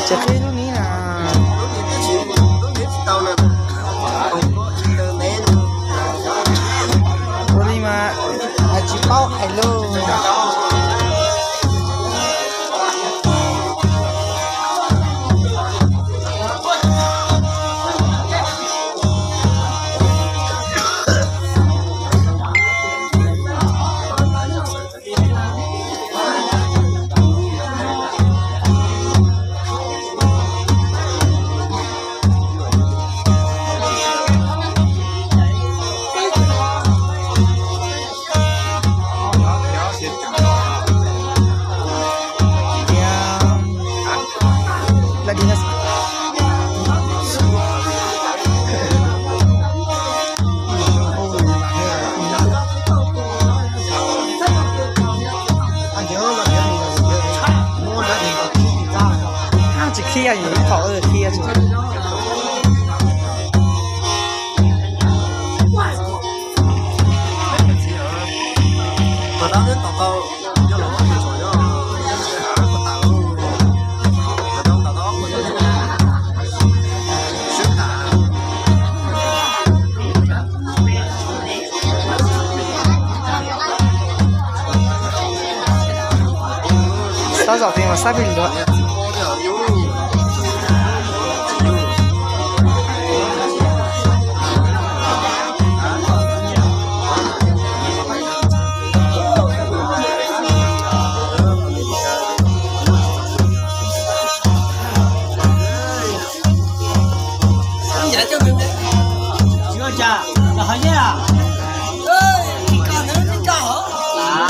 chả thế lúc ní là bố đi mà chỉ bao hải lô kia gì họ ở kia chứ sao giỏi thì mà sao bình được chà, là hỏi nhé à? Ơi, con nữa đi chào hả?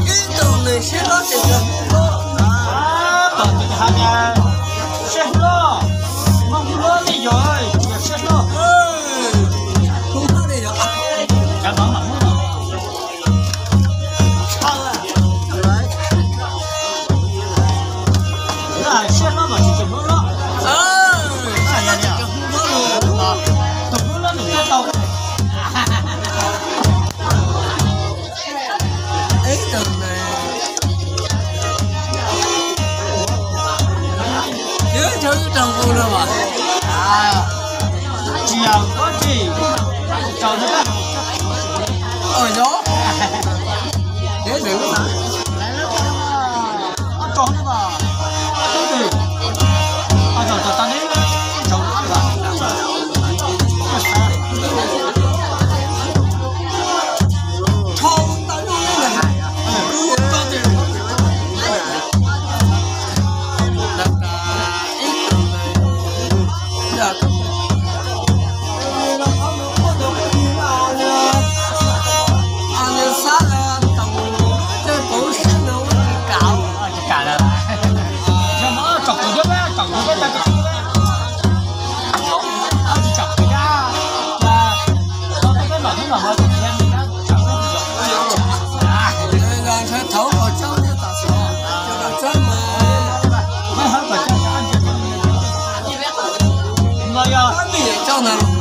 Cái tường này sẽ có tiền được. Còn thì hai nhà sẽ lo, mong lo đi rồi, sẽ lo. Không có đi được. Cảm ơn bạn. Sao à? Là sẽ lo mà chỉ chừng lo. Ấy tuần này nhớ chơi trong khu đâu mà chỉ có gì chọn nữa ôi đó nhớ được mà chọn nữa mà cái gì chọn ta đến chọn trong này